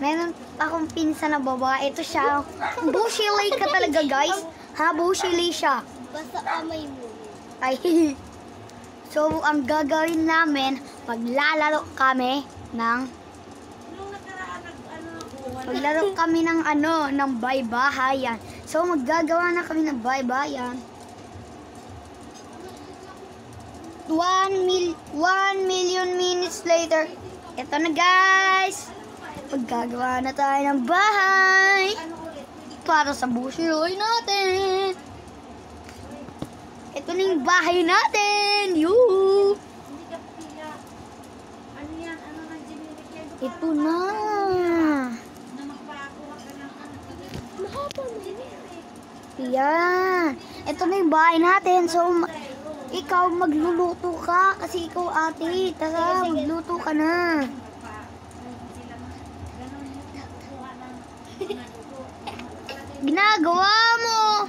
Meron akong pinsan na babae. Ito siya. Bushilay ka talaga, guys. Ha, bushilay siya. Basta kamay mo. Ay, so, ang gagawin namin, maglalaro kami ng ng baybahayan. So, maggagawa na kami ng baybahayan. 1 million minutes later. Ito na, guys. Maggagawa na tayo ng bahay para sa bushilay natin. Ito na yung bahay natin. Yoo! Ito na. Yan. Ito na yung bahay natin. So, ikaw magluluto ka. Kasi ikaw ate. Tara, magluto ka na. Ginagawa mo.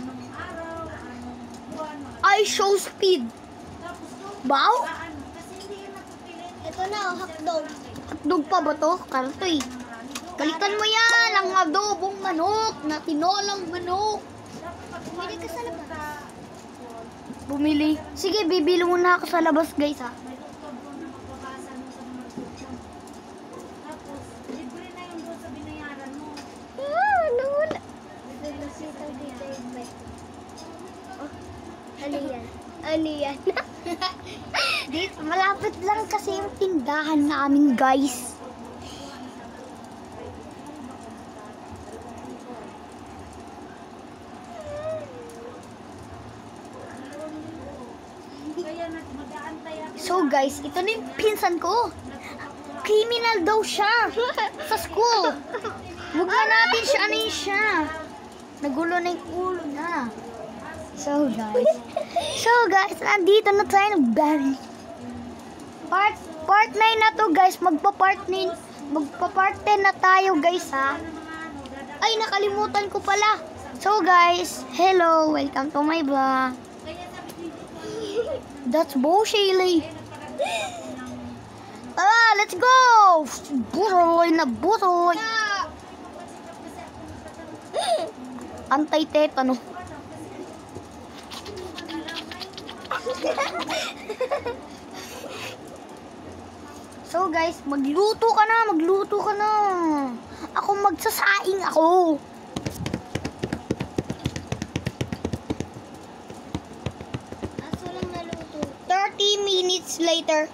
I show speed. Wow? Ito na, hotdog. Hotdog pa ba to? Kartoy. Kalitan mo yan. Ang adobong manok. Na tinolang manok. Bumili ka sa labas. Bumili. Sige, bibili muna ako sa labas, guys, ha. Ano yan? Ano yan? Dito, malapit lang kasi yung tindahan namin, guys. So, guys, ito na yung pinsan ko. Criminal daw siya sa school. Huwag na natin siya, ano yun siya. Nagulo na yung ulo na. So guys, nandito na tayo ng bahay. Part 9 na to, guys. Magpa-part 10 na tayo, guys, ha. Ay, nakalimutan ko pala. So guys, hello, welcome to my vlog. That's bullshit. Tara, let's go. Butoy na butoy. Antay-tetano. So guys, magluto ka na. Ako magsasaing ako. Aso lang naluto. 30 minutes later.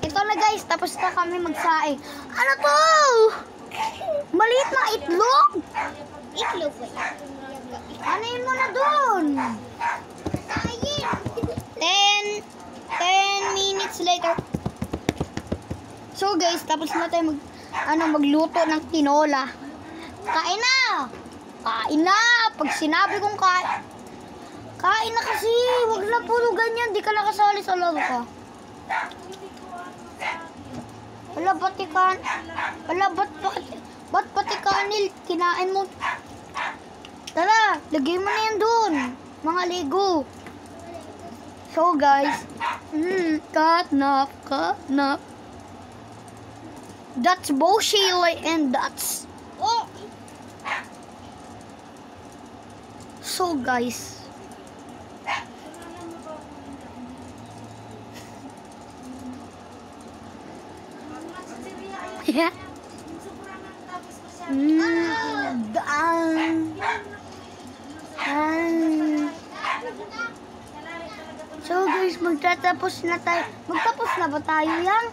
Ito na, guys, tapos na kami magsaing. Ano to? Maliit na itlog. Itlog ba? Anin mo na dun. 10 minutes later. So guys, tapos na tayo magluto ng tinola. Kain na. Pag sinabi kong kain na kasi. Wag na puro ganyan. Di ka nakasali sa laro ka. Wala, ba't pati kanil? Kinain mo. Tara, lagay mo na yan dun. Mga Lego. So guys, catnap. That's bullshit and that's. Oh! So guys. So guys, magtatapos na ba tayo yan?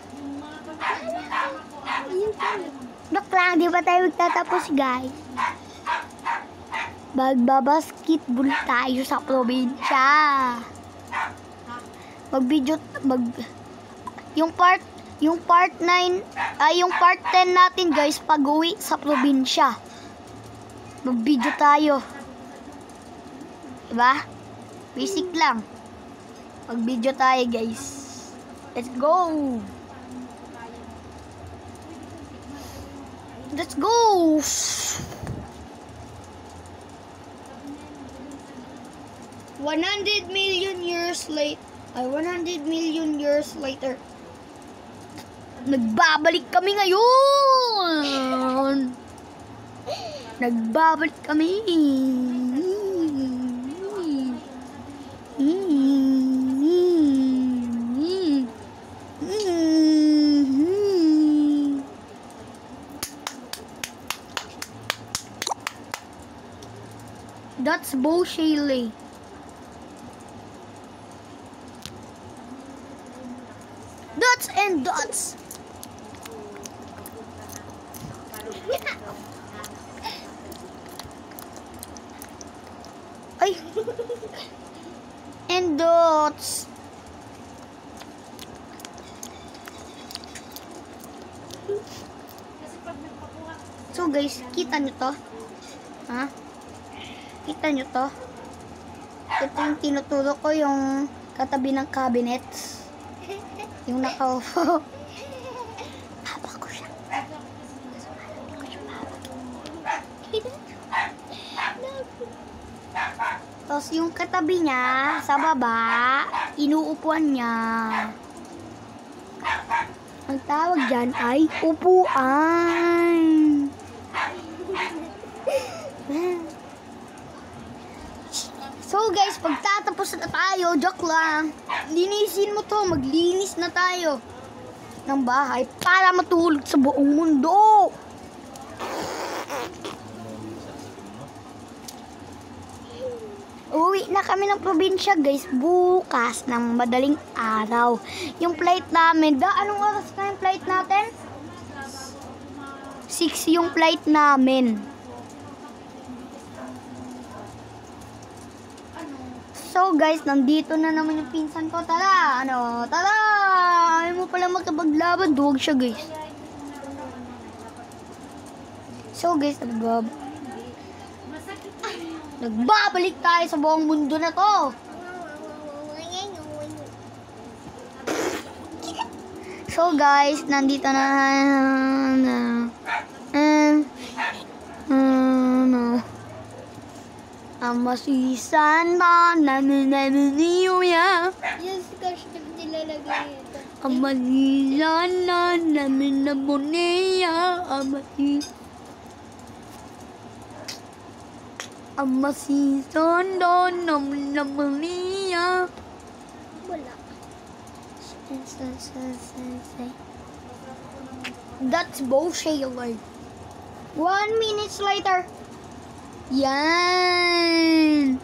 Dok lang, di ba tayo magtatapos, guys? Magbabasketball tayo sa probinsya. Yung part 9, yung part 10 natin, guys, pag-uwi sa probinsya. Mag-video tayo. Diba? Basic lang. Mag-video tayo, guys. Let's go! Let's go! 100 million years later. Nagbabalik kami ngayon. Nagbabalik kami. That's bullshit. Dots and dots. Ay. And dots. So guys, kita nyo to? Ha? Kita nyo to? Ito yung tinuturo ko, yung katabi ng cabinet. Yung nakaupo. Haba ko siya. Tapos yung katabi niya, sa baba, inuupuan niya. Ang tawag dyan ay upuan. So guys, pagtatapos na tayo, joke lang. Linisin mo to, maglinis na tayo ng bahay para matulog sa buong mundo. Uwi na kami ng probinsya guys, bukas ng madaling araw. Yung flight namin, anong oras na yung flight natin? 6 yung flight namin. So guys, nandito na naman yung pinsan ko. Tara! Tara! Ayaw mo pala magkabaglaban. Duwag siya guys. So guys, nagbabalik tayo sa buong mundo na to. So guys, nandito na Amasisan na naniniyo. Yes, gosh, nilalagay ito. Amasisan na naninamuniya. Amasisan na naninamuniya. Wala. That's bullshit. 1 minute later. Yan.